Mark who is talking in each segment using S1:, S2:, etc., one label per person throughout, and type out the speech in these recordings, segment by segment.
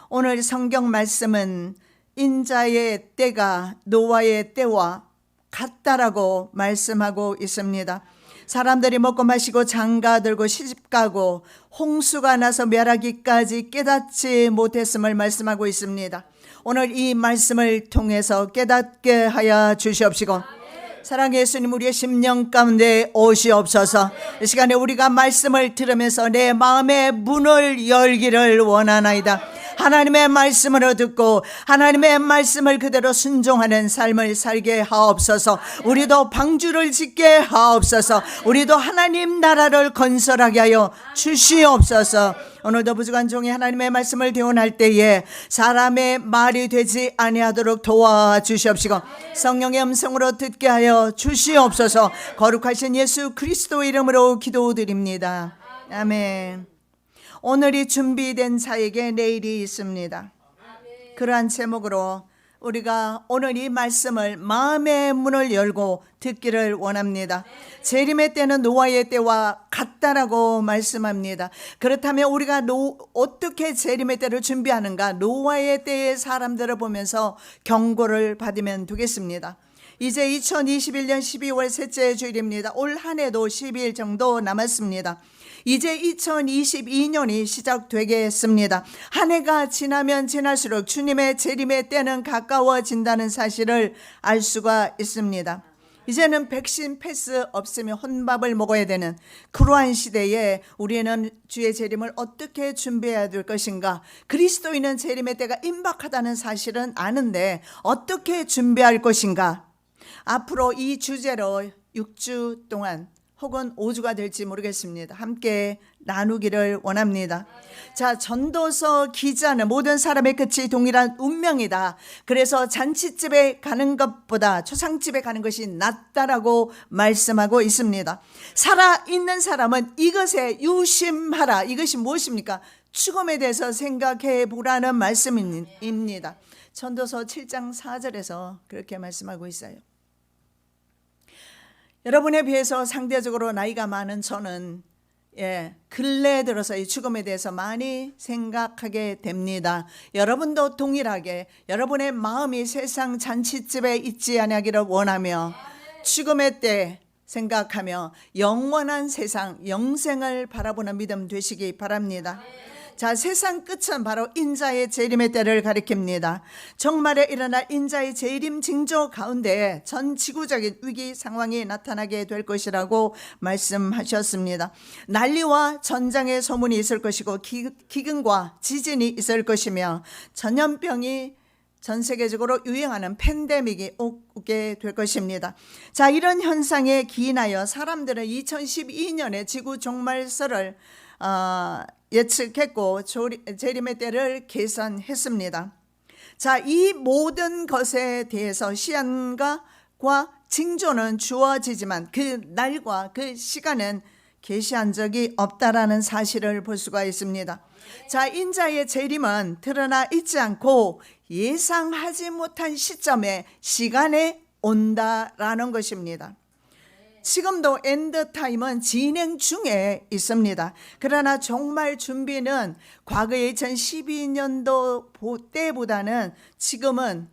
S1: 오늘 성경 말씀은 인자의 때가 노아의 때와 같다라고 말씀하고 있습니다. 사람들이 먹고 마시고 장가들고 시집가고 홍수가 나서 멸하기까지 깨닫지 못했음을 말씀하고 있습니다. 오늘 이 말씀을 통해서 깨닫게 하여 주시옵시고, 사랑의 예수님, 우리의 심령 가운데 오시옵소서. 이 시간에 우리가 말씀을 들으면서 내 마음의 문을 열기를 원하나이다. 하나님의 말씀을 듣고 하나님의 말씀을 그대로 순종하는 삶을 살게 하옵소서. 우리도 방주를 짓게 하옵소서. 우리도 하나님 나라를 건설하게 하여 주시옵소서. 오늘도 부족한 종이 하나님의 말씀을 대원할 때에 사람의 말이 되지 아니하도록 도와주시옵시고, 성령의 음성으로 듣게 하여 주시옵소서. 거룩하신 예수 그리스도 이름으로 기도드립니다. 아멘. 오늘이 준비된 자에게 내일이 있습니다. 그러한 제목으로 우리가 오늘 이 말씀을 마음의 문을 열고 듣기를 원합니다. 재림의 때는 노아의 때와 같다라고 말씀합니다. 그렇다면 우리가 어떻게 재림의 때를 준비하는가? 노아의 때의 사람들을 보면서 경고를 받으면 되겠습니다. 이제 2021년 12월 셋째 주일입니다. 올 한 해도 12일 정도 남았습니다. 이제 2022년이 시작되겠습니다. 한 해가 지나면 지날수록 주님의 재림의 때는 가까워진다는 사실을 알 수가 있습니다. 이제는 백신 패스 없으면 혼밥을 먹어야 되는 그러한 시대에 우리는 주의 재림을 어떻게 준비해야 될 것인가? 그리스도인은 재림의 때가 임박하다는 사실은 아는데 어떻게 준비할 것인가? 앞으로 이 주제로 6주 동안 혹은 5주가 될지 모르겠습니다. 함께 나누기를 원합니다. 자, 전도서 기자는 모든 사람의 끝이 동일한 운명이다. 그래서 잔치집에 가는 것보다 초상집에 가는 것이 낫다라고 말씀하고 있습니다. 살아있는 사람은 이것에 유심하라. 이것이 무엇입니까? 죽음에 대해서 생각해 보라는 말씀입니다. 전도서 7장 4절에서 그렇게 말씀하고 있어요. 여러분에 비해서 상대적으로 나이가 많은 저는 근래에 들어서 이 죽음에 대해서 많이 생각하게 됩니다. 여러분도 동일하게 여러분의 마음이 세상 잔치집에 있지 아니하기를 원하며 죽음의 때 생각하며 영원한 세상 영생을 바라보는 믿음 되시기 바랍니다. 자, 세상 끝은 바로 인자의 재림의 때를 가리킵니다. 정말에 일어날 인자의 재림 징조 가운데 전 지구적인 위기 상황이 나타나게 될 것이라고 말씀하셨습니다. 난리와 전장의 소문이 있을 것이고 기근과 지진이 있을 것이며 전염병이 전 세계적으로 유행하는 팬데믹이 오게 될 것입니다. 자, 이런 현상에 기인하여 사람들은 2012년에 지구 종말설을 예측했고 재림의 때를 계산했습니다. 자, 이 모든 것에 대해서 시한과 징조는 주어지지만 그 날과 그 시간은 계시한 적이 없다라는 사실을 볼 수가 있습니다. 자, 인자의 재림은 드러나 있지 않고 예상하지 못한 시점에 시간에 온다라는 것입니다. 지금도 엔드타임은 진행 중에 있습니다. 그러나 종말 준비는 과거의 2012년도 때보다는 지금은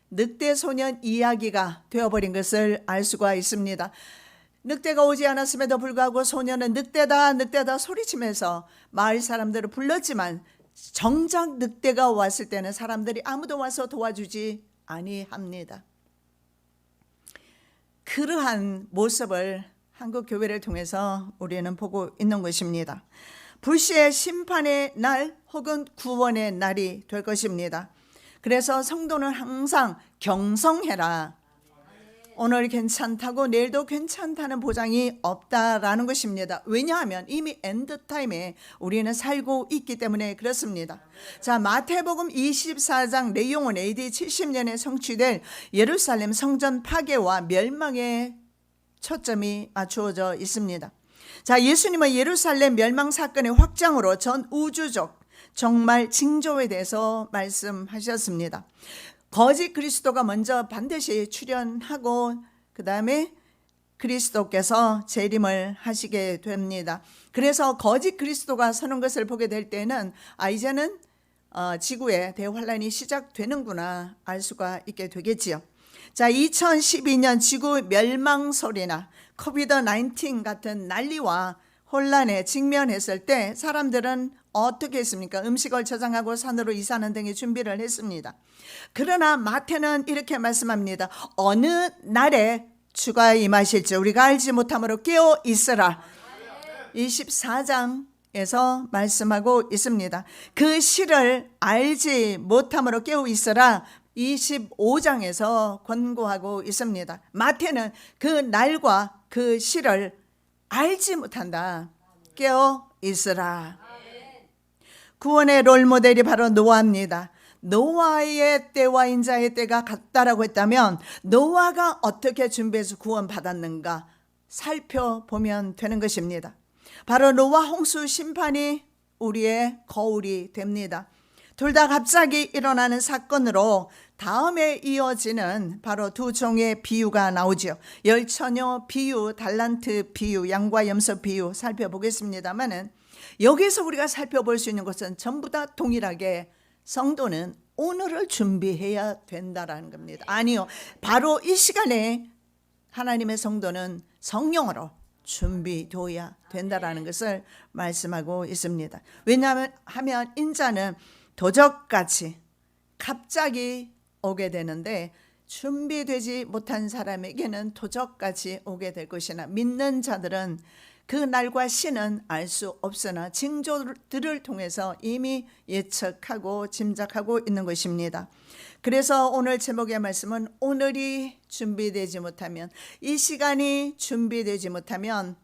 S1: 늑대 소년 이야기가 되어버린 것을 알 수가 있습니다. 늑대가 오지 않았음에도 불구하고 소년은 늑대다 늑대다 소리치면서 마을 사람들을 불렀지만 정작 늑대가 왔을 때는 사람들이 아무도 와서 도와주지 아니합니다. 그러한 모습을 한국 교회를 통해서 우리는 보고 있는 것입니다. 불시의 심판의 날 혹은 구원의 날이 될 것입니다. 그래서 성도는 항상 경성해라. 오늘 괜찮다고 내일도 괜찮다는 보장이 없다라는 것입니다. 왜냐하면 이미 엔드타임에 우리는 살고 있기 때문에 그렇습니다. 자, 마태복음 24장 내용은 AD 70년에 성취될 예루살렘 성전 파괴와 멸망에 초점이 맞추어져 있습니다. 자, 예수님은 예루살렘 멸망 사건의 확장으로 전 우주적 정말 징조에 대해서 말씀하셨습니다. 거짓 그리스도가 먼저 반드시 출현하고 그 다음에 그리스도께서 재림을 하시게 됩니다. 그래서 거짓 그리스도가 서는 것을 보게 될 때는 이제는 지구에 대환란이 시작되는구나 알 수가 있게 되겠지요. 자, 2012년 지구 멸망설이나 코비드-19 같은 난리와 혼란에 직면했을 때 사람들은 어떻게 했습니까? 음식을 저장하고 산으로 이사하는 등의 준비를 했습니다. 그러나 마태는 이렇게 말씀합니다. 어느 날에 주가 임하실지 우리가 알지 못함으로 깨어 있으라. 24장에서 말씀하고 있습니다. 그 시를 알지 못함으로 깨어 있으라 25장에서 권고하고 있습니다. 마태는 그 날과 그 시를 알지 못한다. 깨어 있으라. 구원의 롤모델이 바로 노아입니다. 노아의 때와 인자의 때가 같다라고 했다면 노아가 어떻게 준비해서 구원받았는가 살펴보면 되는 것입니다. 바로 노아 홍수 심판이 우리의 거울이 됩니다. 둘 다 갑자기 일어나는 사건으로 다음에 이어지는 바로 두 종의 비유가 나오죠. 열처녀 비유, 달란트 비유, 양과 염소 비유 살펴보겠습니다만은 여기서 우리가 살펴볼 수 있는 것은 전부 다 동일하게 성도는 오늘을 준비해야 된다라는 겁니다. 아니요, 바로 이 시간에 하나님의 성도는 성령으로 준비되어야 된다라는 것을 말씀하고 있습니다. 왜냐하면 인자는 도적같이 갑자기 오게 되는데 준비되지 못한 사람에게는 도적같이 오게 될 것이나 믿는 자들은 그 날과 시는 알 수 없으나 징조들을 통해서 이미 예측하고 짐작하고 있는 것입니다. 그래서 오늘 제목의 말씀은 오늘이 준비되지 못하면, 이 시간이 준비되지 못하면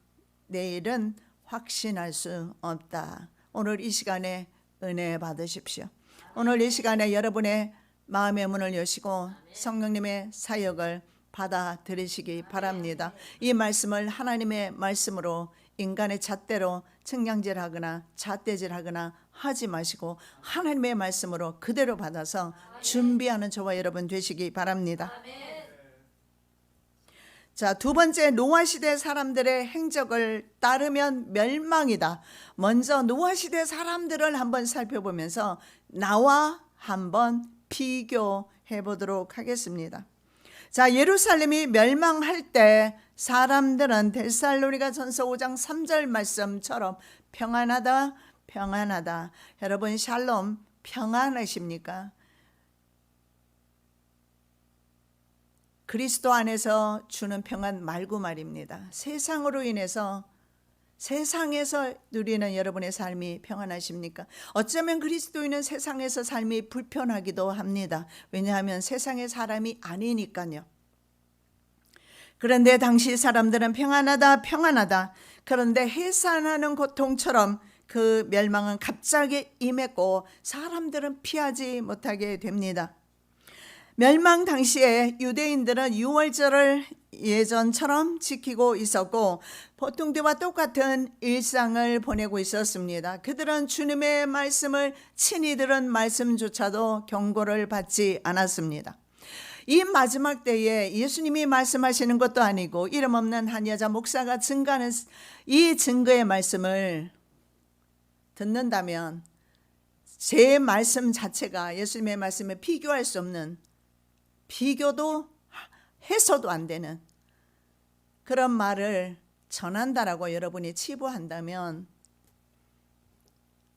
S1: 내일은 확신할 수 없다. 오늘 이 시간에 은혜 받으십시오. 오늘 이 시간에 여러분의 마음의 문을 여시고 성령님의 사역을 받아들이시기 바랍니다. 이 말씀을 하나님의 말씀으로 인간의 잣대로 청량질하거나 잣대질하거나 하지 마시고 하나님의 말씀으로 그대로 받아서 준비하는 저와 여러분 되시기 바랍니다. 자, 두 번째, 노아 시대 사람들의 행적을 따르면 멸망이다. 먼저 노아 시대 사람들을 한번 살펴보면서 나와 한번 비교해 보도록 하겠습니다. 자, 예루살렘이 멸망할 때 사람들은 데살로니가 전서 5장 3절 말씀처럼 평안하다, 평안하다. 여러분 샬롬 평안하십니까? 그리스도 안에서 주는 평안 말고 말입니다. 세상으로 인해서 세상에서 누리는 여러분의 삶이 평안하십니까? 어쩌면 그리스도인은 세상에서 삶이 불편하기도 합니다. 왜냐하면 세상의 사람이 아니니까요. 그런데 당시 사람들은 평안하다, 평안하다. 그런데 해산하는 고통처럼 그 멸망은 갑자기 임했고 사람들은 피하지 못하게 됩니다. 멸망 당시에 유대인들은 유월절을 예전처럼 지키고 있었고 보통 때와 똑같은 일상을 보내고 있었습니다. 그들은 주님의 말씀을 친히 들은 말씀조차도 경고를 받지 않았습니다. 이 마지막 때에 예수님이 말씀하시는 것도 아니고 이름 없는 한 여자 목사가 증거하는 이 증거의 말씀을 듣는다면 제 말씀 자체가 예수님의 말씀에 비교할 수 없는, 비교도 해서도 안 되는 그런 말을 전한다라고 여러분이 치부한다면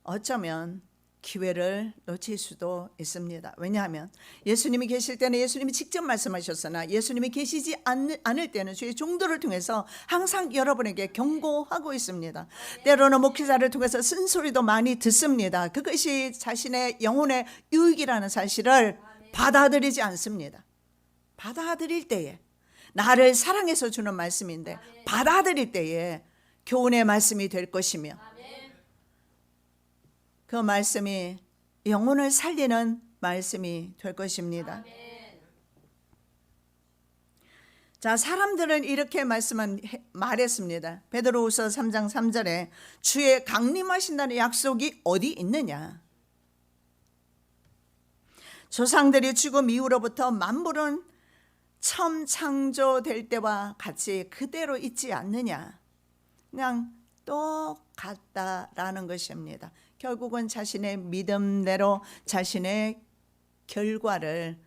S1: 어쩌면 기회를 놓칠 수도 있습니다. 왜냐하면 예수님이 계실 때는 예수님이 직접 말씀하셨으나 예수님이 계시지 않을 때는 주의 종도를 통해서 항상 여러분에게 경고하고 있습니다. 때로는 목회자를 통해서 쓴소리도 많이 듣습니다. 그것이 자신의 영혼의 유익이라는 사실을 받아들이지 않습니다. 받아들일 때에, 나를 사랑해서 주는 말씀인데 받아들일 때에 교훈의 말씀이 될 것이며 그 말씀이 영혼을 살리는 말씀이 될 것입니다. 자, 사람들은 이렇게 말했습니다. 베드로후서 3장 3절에 주의 강림하신다는 약속이 어디 있느냐? 조상들이 죽음 이후로부터 만물은 처음 창조될 때와 같이 그대로 있지 않느냐? 그냥 똑같다라는 것입니다. 결국은 자신의 믿음대로 자신의 결과를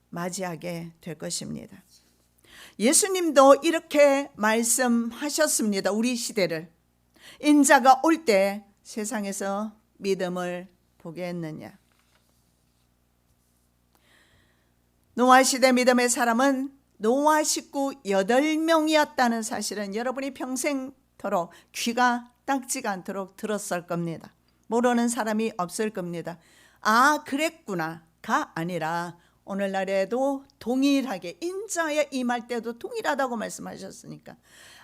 S1: 맞이하게 될 것입니다. 예수님도 이렇게 말씀하셨습니다. 우리 시대를 인자가 올 때 세상에서 믿음을 보겠느냐. 노아 시대 믿음의 사람은 노아 식구 8명이었다는 사실은 여러분이 평생토록 귀가 닦지가 않도록 들었을 겁니다. 모르는 사람이 없을 겁니다. 아, 그랬구나가 아니라 오늘날에도 동일하게 인자에 임할 때도 동일하다고 말씀하셨으니까,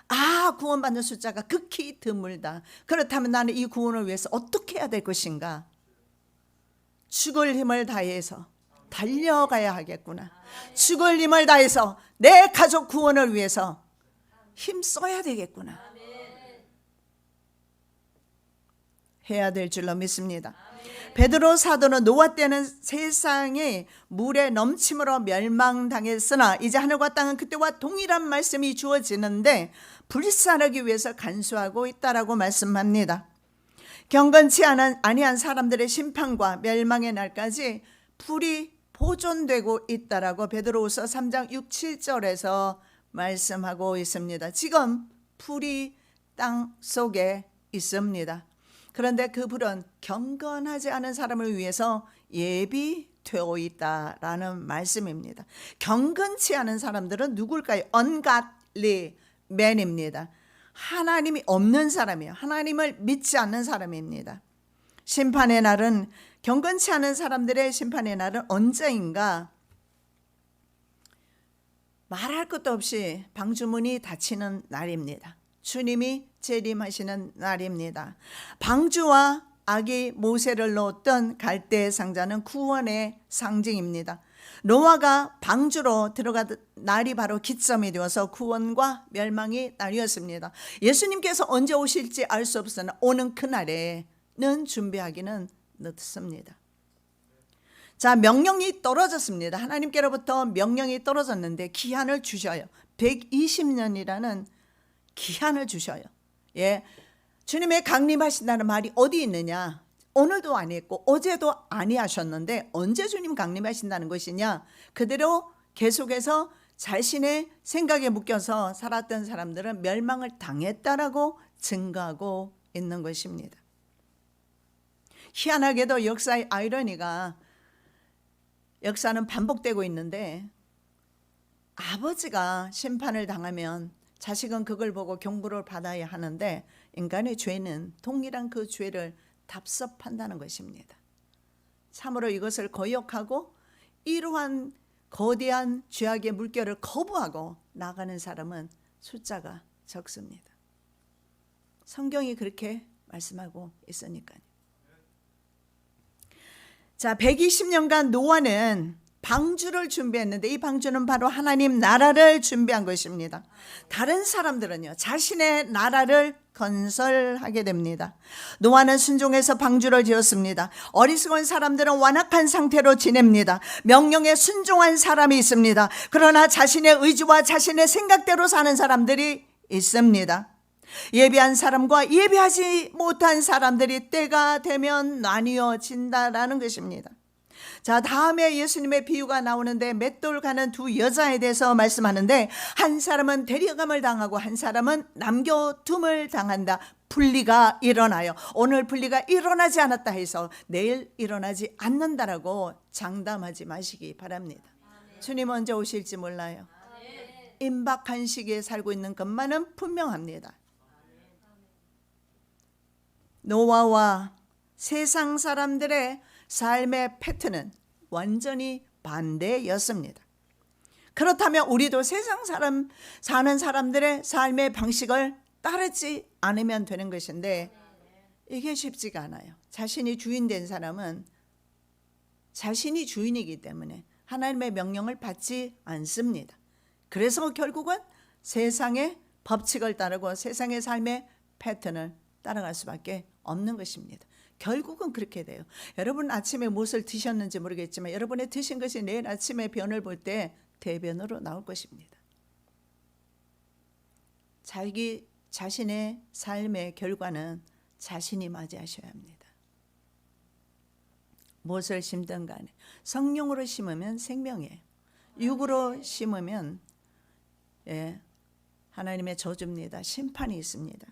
S1: 아, 구원받는 숫자가 극히 드물다. 그렇다면 나는 이 구원을 위해서 어떻게 해야 될 것인가? 죽을 힘을 다해서 달려가야 하겠구나. 죽을 힘을 다해서 내 가족 구원을 위해서 힘써야 되겠구나. 해야 될 줄로 믿습니다. 베드로 사도는 노아 때는 세상이 물에 넘침으로 멸망당했으나 이제 하늘과 땅은 그때와 동일한 말씀이 주어지는데 불살하기 위해서 간수하고 있다라고 말씀합니다. 경건치 아니한 사람들의 심판과 멸망의 날까지 불이 보존되고 있다라고 베드로후서 3장 6, 7절에서 말씀하고 있습니다. 지금 불이 땅 속에 있습니다. 그런데 그 불은 경건하지 않은 사람을 위해서 예비되어 있다라는 말씀입니다. 경건치 않은 사람들은 누굴까요? ungodly man입니다. 하나님이 없는 사람이에요. 하나님을 믿지 않는 사람입니다. 심판의 날은, 경건치 않은 사람들의 심판의 날은 언제인가? 말할 것도 없이 방주문이 닫히는 날입니다. 주님이 재림하시는 날입니다. 방주와 아기 모세를 놓았던 갈대 상자는 구원의 상징입니다. 노아가 방주로 들어가던 날이 바로 기점이 되어서 구원과 멸망이 날이었습니다. 예수님께서 언제 오실지 알 수 없으나 오는 그날에는 준비하기는 늦습니다. 자, 명령이 떨어졌습니다. 하나님께로부터 명령이 떨어졌는데 기한을 주셔요. 120년이라는 기한을 주셔요. 예, 주님의 강림하신다는 말이 어디 있느냐? 오늘도 아니했고 어제도 아니하셨는데 언제 주님 강림하신다는 것이냐? 그대로 계속해서 자신의 생각에 묶여서 살았던 사람들은 멸망을 당했다라고 증거하고 있는 것입니다. 희한하게도 역사의 아이러니가, 역사는 반복되고 있는데 아버지가 심판을 당하면 자식은 그걸 보고 경고를 받아야 하는데 인간의 죄는 동일한 그 죄를 답습한다는 것입니다. 참으로 이것을 거역하고 이러한 거대한 죄악의 물결을 거부하고 나가는 사람은 숫자가 적습니다. 성경이 그렇게 말씀하고 있으니까요. 자, 120년간 노아는 방주를 준비했는데 이 방주는 바로 하나님 나라를 준비한 것입니다. 다른 사람들은요, 자신의 나라를 건설하게 됩니다. 노아는 순종해서 방주를 지었습니다. 어리석은 사람들은 완악한 상태로 지냅니다. 명령에 순종한 사람이 있습니다. 그러나 자신의 의지와 자신의 생각대로 사는 사람들이 있습니다. 예비한 사람과 예비하지 못한 사람들이 때가 되면 나뉘어진다라는 것입니다. 자, 다음에 예수님의 비유가 나오는데 맷돌 가는 두 여자에 대해서 말씀하는데 한 사람은 데려감을 당하고 한 사람은 남겨둠을 당한다. 분리가 일어나요. 오늘 분리가 일어나지 않았다 해서 내일 일어나지 않는다라고 장담하지 마시기 바랍니다. 주님 언제 오실지 몰라요. 임박한 시기에 살고 있는 것만은 분명합니다. 노아와 세상 사람들의 삶의 패턴은 완전히 반대였습니다. 그렇다면 우리도 세상 사람 사는 사람들의 삶의 방식을 따르지 않으면 되는 것인데 이게 쉽지가 않아요. 자신이 주인 된 사람은 자신이 주인이기 때문에 하나님의 명령을 받지 않습니다. 그래서 결국은 세상의 법칙을 따르고 세상의 삶의 패턴을 따라갈 수밖에 없는 것입니다. 결국은 그렇게 돼요. 여러분 아침에 무엇을 드셨는지 모르겠지만 여러분의 드신 것이 내일 아침에 변을 볼 때 대변으로 나올 것입니다. 자기 자신의 삶의 결과는 자신이 맞이하셔야 합니다. 무엇을 심든 간에 성령으로 심으면 생명이에요. 육으로 심으면 하나님의 저주입니다. 심판이 있습니다.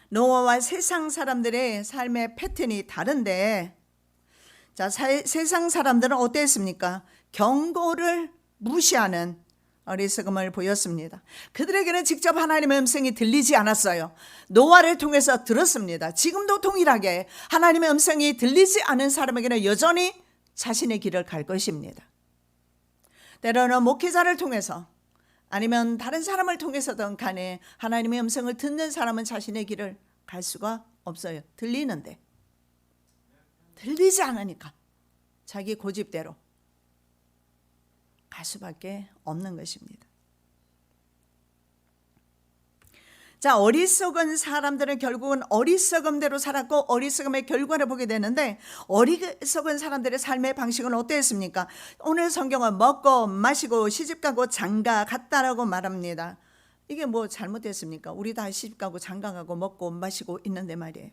S1: 노아와 세상 사람들의 삶의 패턴이 다른데, 자, 세상 사람들은 어땠습니까? 경고를 무시하는 어리석음을 보였습니다. 그들에게는 직접 하나님의 음성이 들리지 않았어요. 노아를 통해서 들었습니다. 지금도 동일하게 하나님의 음성이 들리지 않은 사람에게는 여전히 자신의 길을 갈 것입니다. 때로는 목회자를 통해서 아니면 다른 사람을 통해서든 간에 하나님의 음성을 듣는 사람은 자신의 길을 갈 수가 없어요. 들리는데 들리지 않으니까 자기 고집대로 갈 수밖에 없는 것입니다. 자, 어리석은 사람들은 결국은 어리석음대로 살았고 어리석음의 결과를 보게 되는데, 어리석은 사람들의 삶의 방식은 어땠습니까? 오늘 성경은 먹고 마시고 시집가고 장가 갔다라고 말합니다. 이게 뭐 잘못됐습니까? 우리 다 시집가고 장가가고 먹고 마시고 있는데 말이에요.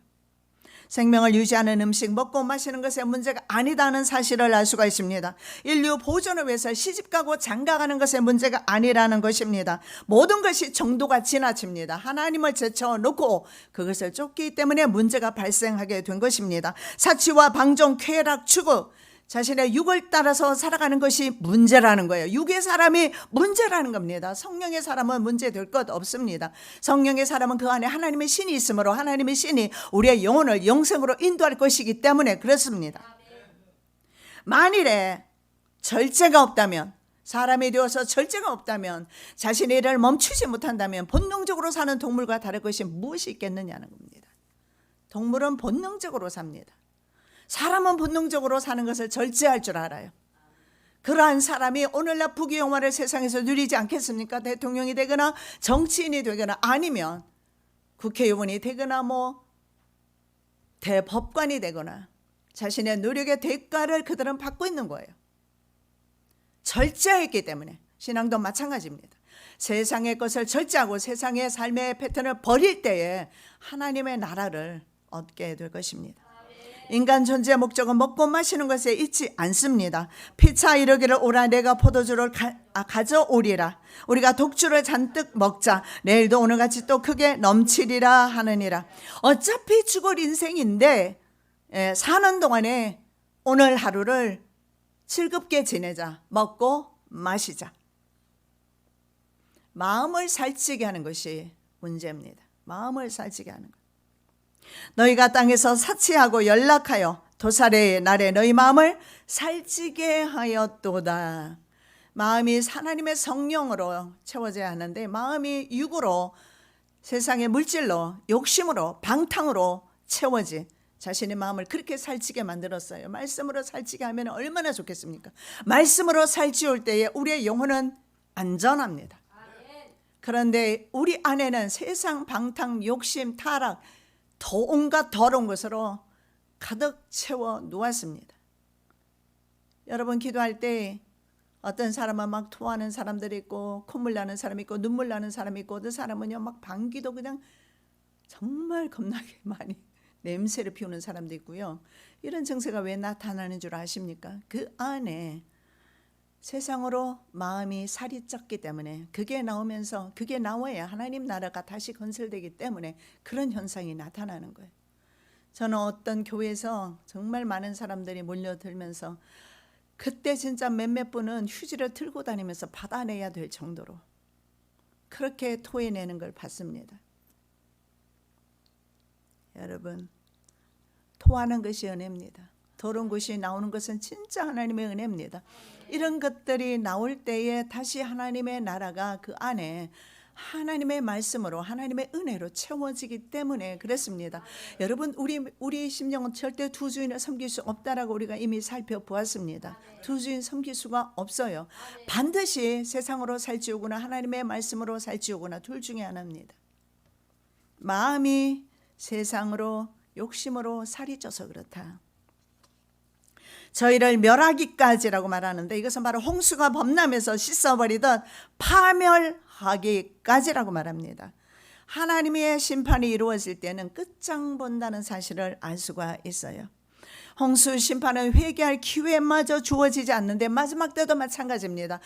S1: 생명을 유지하는 음식, 먹고 마시는 것에 문제가 아니다는 사실을 알 수가 있습니다. 인류 보존을 위해서 시집가고 장가가는 것에 문제가 아니라는 것입니다. 모든 것이 정도가 지나칩니다. 하나님을 제쳐놓고 그것을 쫓기 때문에 문제가 발생하게 된 것입니다. 사치와 방종, 쾌락, 추구, 자신의 육을 따라서 살아가는 것이 문제라는 거예요. 육의 사람이 문제라는 겁니다. 성령의 사람은 문제될 것 없습니다. 성령의 사람은 그 안에 하나님의 신이 있으므로 하나님의 신이 우리의 영혼을 영생으로 인도할 것이기 때문에 그렇습니다. 만일에 절제가 없다면, 사람이 되어서 절제가 없다면, 자신의 일을 멈추지 못한다면 본능적으로 사는 동물과 다를 것이 무엇이 있겠느냐는 겁니다. 동물은 본능적으로 삽니다. 사람은 본능적으로 사는 것을 절제할 줄 알아요. 그러한 사람이 오늘날 부귀영화를 세상에서 누리지 않겠습니까? 대통령이 되거나 정치인이 되거나 아니면 국회의원이 되거나 뭐 대법관이 되거나 자신의 노력의 대가를 그들은 받고 있는 거예요. 절제했기 때문에. 신앙도 마찬가지입니다. 세상의 것을 절제하고 세상의 삶의 패턴을 버릴 때에 하나님의 나라를 얻게 될 것입니다. 인간 존재의 목적은 먹고 마시는 것에 있지 않습니다. 피차 이르기를 오라 내가 포도주를 가져오리라. 우리가 독주를 잔뜩 먹자. 내일도 오늘같이 또 크게 넘치리라 하느니라. 어차피 죽을 인생인데 사는 동안에 오늘 하루를 즐겁게 지내자. 먹고 마시자. 마음을 살찌게 하는 것이 문제입니다. 마음을 살찌게 하는 것. 너희가 땅에서 사치하고 연락하여 도살의 날에 너희 마음을 살찌게 하였도다. 마음이 하나님의 성령으로 채워져야 하는데 마음이 육으로, 세상의 물질로, 욕심으로, 방탕으로 채워진 자신의 마음을 그렇게 살찌게 만들었어요. 말씀으로 살찌게 하면 얼마나 좋겠습니까? 말씀으로 살찌울 때에 우리의 영혼은 안전합니다. 그런데 우리 안에는 세상, 방탕, 욕심, 타락, 온갖 더러운 것으로 가득 채워 놓았습니다. 여러분 기도할 때 어떤 사람은 막 토하는 사람들이 있고 콧물 나는 사람이 있고 눈물 나는 사람이 있고 어떤 사람은요 막 방귀도 그냥 정말 겁나게 많이 냄새를 피우는 사람도 있고요. 이런 증세가 왜 나타나는 줄 아십니까? 그 안에 세상으로 마음이 살이 쪘기 때문에 그게 나오면서 그게 나와야 하나님 나라가 다시 건설되기 때문에 그런 현상이 나타나는 거예요. 저는 어떤 교회에서 정말 많은 사람들이 몰려들면서 그때 진짜 몇몇 분은 휴지를 들고 다니면서 받아내야 될 정도로 그렇게 토해내는 걸 봤습니다. 여러분, 토하는 것이 은혜입니다. 더러운 것이 나오는 것은 진짜 하나님의 은혜입니다. 이런 것들이 나올 때에 다시 하나님의 나라가 그 안에 하나님의 말씀으로 하나님의 은혜로 채워지기 때문에 그렇습니다. 여러분 우리 심령은 절대 두 주인을 섬길 수 없다라고 우리가 이미 살펴보았습니다. 두 주인 섬길 수가 없어요. 반드시 세상으로 살찌우거나 하나님의 말씀으로 살찌우거나 둘 중에 하나입니다. 마음이 세상으로 욕심으로 살이 쪄서 그렇다. 저희를 멸하기까지라고 말하는데 이것은 바로 홍수가 범람해서 씻어버리듯 파멸하기까지라고 말합니다. 하나님의 심판이 이루어질 때는 끝장 본다는 사실을 알 수가 있어요. 홍수 심판은 회개할 기회마저 주어지지 않는데 마지막 때도 마찬가지입니다.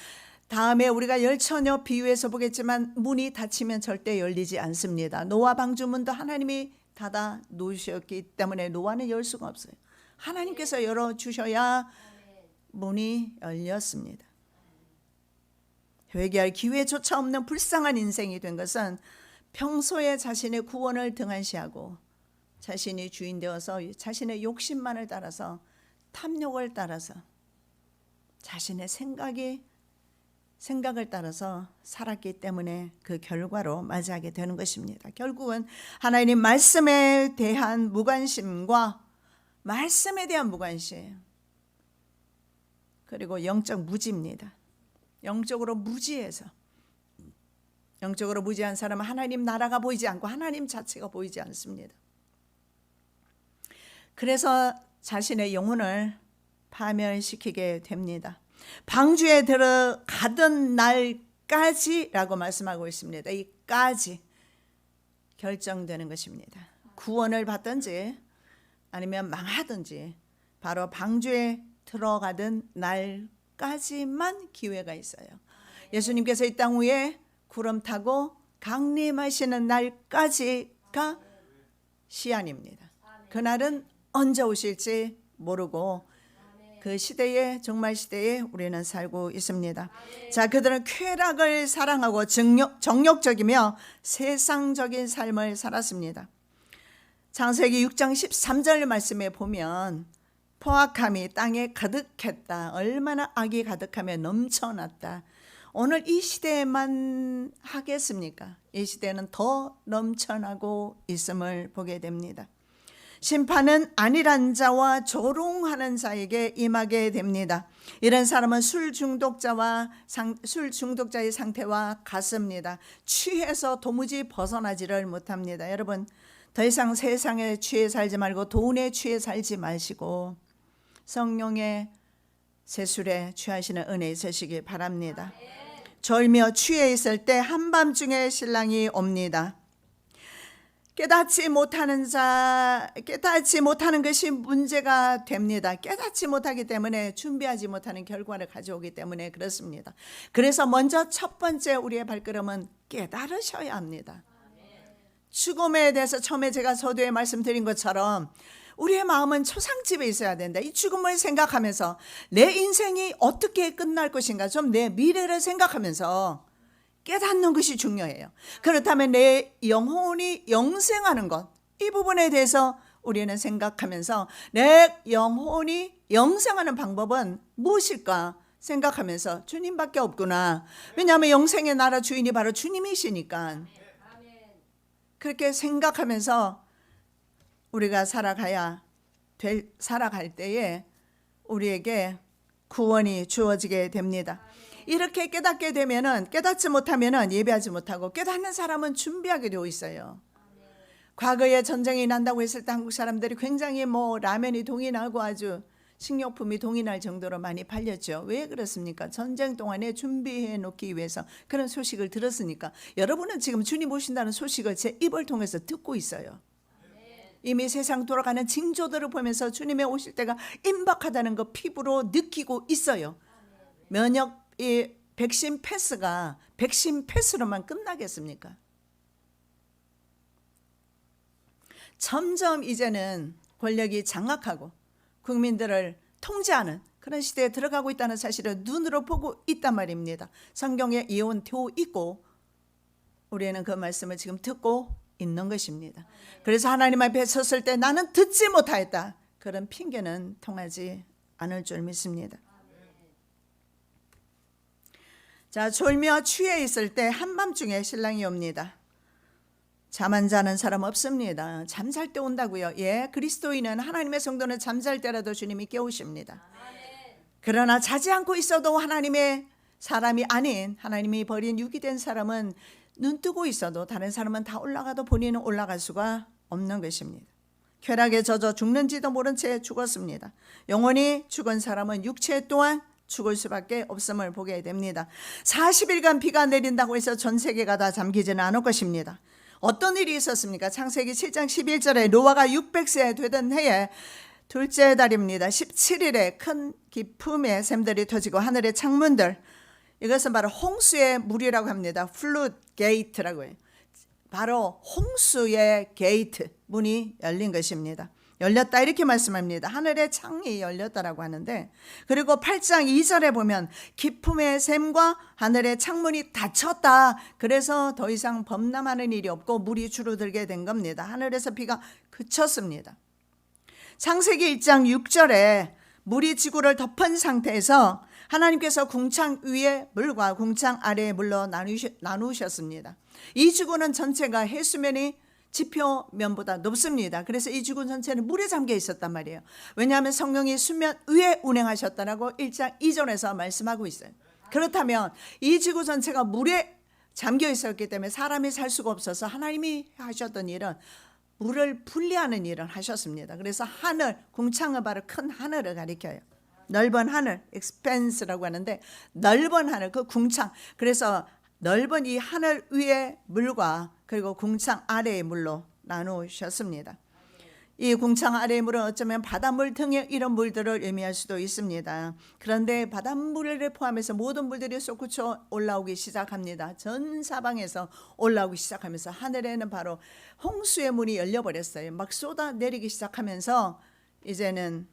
S1: 다음에 우리가 열처녀 비유에서 보겠지만 문이 닫히면 절대 열리지 않습니다. 노아 방주문도 하나님이 닫아 놓으셨기 때문에 노아는 열 수가 없어요. 하나님께서 열어주셔야 문이 열렸습니다. 회개할 기회조차 없는 불쌍한 인생이 된 것은 평소에 자신의 구원을 등한시하고 자신이 주인 되어서 자신의 욕심만을 따라서 탐욕을 따라서 자신의 생각을 따라서 살았기 때문에 그 결과로 맞이하게 되는 것입니다. 결국은 하나님 말씀에 대한 무관심과 말씀에 대한 무관심 그리고 영적 무지입니다. 영적으로 무지해서 영적으로 무지한 사람은 하나님 나라가 보이지 않고 하나님 자체가 보이지 않습니다. 그래서 자신의 영혼을 파멸시키게 됩니다. 방주에 들어가던 날까지라고 말씀하고 있습니다. 이 까지 결정되는 것입니다. 구원을 받든지 아니면 망하든지 바로 방주에 들어가던 날까지만 기회가 있어요. 예수님께서 이 땅 위에 구름 타고 강림하시는 날까지가 시한입니다. 그날은 언제 오실지 모르고 그 시대에 종말 시대에 우리는 살고 있습니다. 자, 그들은 쾌락을 사랑하고 정욕적이며 세상적인 삶을 살았습니다. 창세기 6장 13절 말씀에 보면 포악함이 땅에 가득했다. 얼마나 악이 가득하며 넘쳐났다. 오늘 이 시대에만 하겠습니까? 이 시대는 더 넘쳐나고 있음을 보게 됩니다. 심판은 안일한 자와 조롱하는 자에게 임하게 됩니다. 이런 사람은 술 중독자의 상태와 같습니다. 취해서 도무지 벗어나지를 못합니다. 여러분, 더 이상 세상에 취해 살지 말고 돈에 취해 살지 마시고 성령의 세술에 취하시는 은혜 있으시기 바랍니다. 졸며 취해 있을 때 한밤중에 신랑이 옵니다. 깨닫지 못하는 것이 문제가 됩니다. 깨닫지 못하기 때문에 준비하지 못하는 결과를 가져오기 때문에 그렇습니다. 그래서 먼저 첫 번째 우리의 발걸음은 깨달으셔야 합니다. 죽음에 대해서 처음에 제가 서두에 말씀드린 것처럼 우리의 마음은 초상집에 있어야 된다. 이 죽음을 생각하면서 내 인생이 어떻게 끝날 것인가, 좀 내 미래를 생각하면서 깨닫는 것이 중요해요. 그렇다면 내 영혼이 영생하는 것, 이 부분에 대해서 우리는 생각하면서 내 영혼이 영생하는 방법은 무엇일까 생각하면서 주님밖에 없구나. 왜냐하면 영생의 나라 주인이 바로 주님이시니까. 그렇게 생각하면서 우리가 살아갈 때에 우리에게 구원이 주어지게 됩니다. 이렇게 깨닫게 되면은, 깨닫지 못하면은 예배하지 못하고, 깨닫는 사람은 준비하게 되어 있어요. 과거에 전쟁이 난다고 했을 때 한국 사람들이 굉장히 라면이 동이 나고 아주 식료품이 동이 날 정도로 많이 팔렸죠. 왜 그렇습니까? 전쟁 동안에 준비해 놓기 위해서 그런 소식을 들었으니까. 여러분은 지금 주님 오신다는 소식을 제 입을 통해서 듣고 있어요. 이미 세상 돌아가는 징조들을 보면서 주님의 오실 때가 임박하다는 거 피부로 느끼고 있어요. 이 백신 패스가 백신 패스로만 끝나겠습니까? 점점 이제는 권력이 장악하고 국민들을 통제하는 그런 시대에 들어가고 있다는 사실을 눈으로 보고 있단 말입니다. 성경에 예언되어 있고 우리는 그 말씀을 지금 듣고 있는 것입니다. 그래서 하나님 앞에 섰을 때 나는 듣지 못하였다, 그런 핑계는 통하지 않을 줄 믿습니다. 자, 졸며 취해 있을 때 한밤중에 신랑이 옵니다. 잠 안 자는 사람 없습니다. 잠잘 때 온다고요. 예, 그리스도인은, 하나님의 성도는 잠잘 때라도 주님이 깨우십니다. 그러나 자지 않고 있어도 하나님의 사람이 아닌, 하나님이 버린 육이 된 사람은 눈 뜨고 있어도 다른 사람은 다 올라가도 본인은 올라갈 수가 없는 것입니다. 쾌락에 젖어 죽는지도 모른 채 죽었습니다. 영원히 죽은 사람은 육체 또한 죽을 수밖에 없음을 보게 됩니다. 40일간 비가 내린다고 해서 전 세계가 다 잠기지는 않을 것입니다. 어떤 일이 있었습니까? 창세기 7장 11절에 노아가 600세 되던 해에 둘째 달입니다. 17일에 큰 기품의 샘들이 터지고 하늘의 창문들, 이것은 바로 홍수의 물이라고 합니다. 플루드 게이트라고 해요. 바로 홍수의 게이트, 문이 열린 것입니다. 열렸다 이렇게 말씀합니다. 하늘의 창이 열렸다라고 하는데, 그리고 8장 2절에 보면 기품의 샘과 하늘의 창문이 닫혔다. 그래서 더 이상 범람하는 일이 없고 물이 줄어들게 된 겁니다. 하늘에서 비가 그쳤습니다. 창세기 1장 6절에 물이 지구를 덮은 상태에서 하나님께서 궁창 위의 물과 궁창 아래의 물로 나누셨습니다. 이 지구는 전체가 해수면이 지표면보다 높습니다. 그래서 이 지구 전체는 물에 잠겨 있었단 말이에요. 왜냐하면 성령이 수면 위에 운행하셨다라고 1장 2절에서 말씀하고 있어요. 그렇다면 이 지구 전체가 물에 잠겨 있었기 때문에 사람이 살 수가 없어서 하나님이 하셨던 일은 물을 분리하는 일을 하셨습니다. 그래서 하늘, 궁창은 바로 큰 하늘을 가리켜요. 넓은 하늘, expanse라고 하는데 넓은 하늘, 그 궁창. 그래서 넓은 이 하늘 위의 물과 그리고 궁창 아래의 물로 나누셨습니다. 이 궁창 아래의 물은 어쩌면 바닷물 등의 이런 물들을 의미할 수도 있습니다. 그런데 바닷물을 포함해서 모든 물들이 솟구쳐 올라오기 시작합니다. 전 사방에서 올라오기 시작하면서 하늘에는 바로 홍수의 문이 열려버렸어요. 막 쏟아내리기 시작하면서 이제는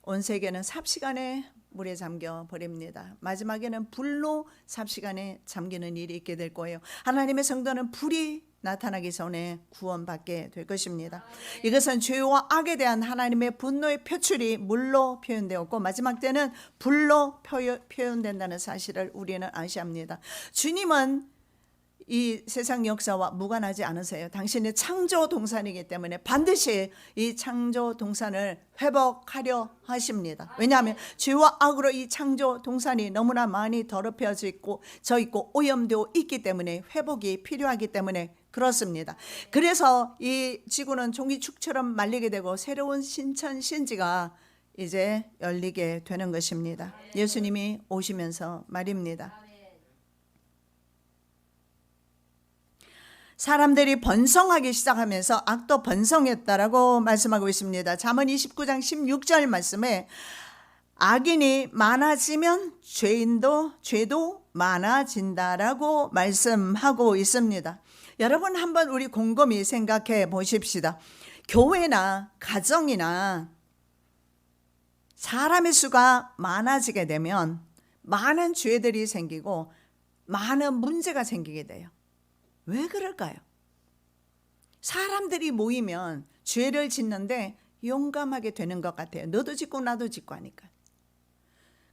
S1: 온 세계는 삽시간에 물에 잠겨 버립니다. 마지막에는 불로 삽시간에 잠기는 일이 있게 될 거예요. 하나님의 성도는 불이 나타나기 전에 구원받게 될 것입니다. 이것은 죄와 악에 대한 하나님의 분노의 표출이 물로 표현되었고 마지막 때는 불로 표현된다는 사실을 우리는 아셔야 합니다. 주님은 이 세상 역사와 무관하지 않으세요. 당신의 창조 동산이기 때문에 반드시 이 창조 동산을 회복하려 하십니다. 왜냐하면 죄와 악으로 이 창조 동산이 너무나 많이 더럽혀져 있고 오염되어 있기 때문에 회복이 필요하기 때문에 그렇습니다. 그래서 이 지구는 종이축처럼 말리게 되고 새로운 신천 신지가 이제 열리게 되는 것입니다. 예수님이 오시면서 말입니다. 사람들이 번성하기 시작하면서 악도 번성했다라고 말씀하고 있습니다. 잠언 29장 16절 말씀에 악인이 많아지면 죄도 많아진다라고 말씀하고 있습니다. 여러분 한번 우리 곰곰이 생각해 보십시다. 교회나 가정이나 사람의 수가 많아지게 되면 많은 죄들이 생기고 많은 문제가 생기게 돼요. 왜 그럴까요? 사람들이 모이면 죄를 짓는데 용감하게 되는 것 같아요. 너도 짓고 나도 짓고 하니까.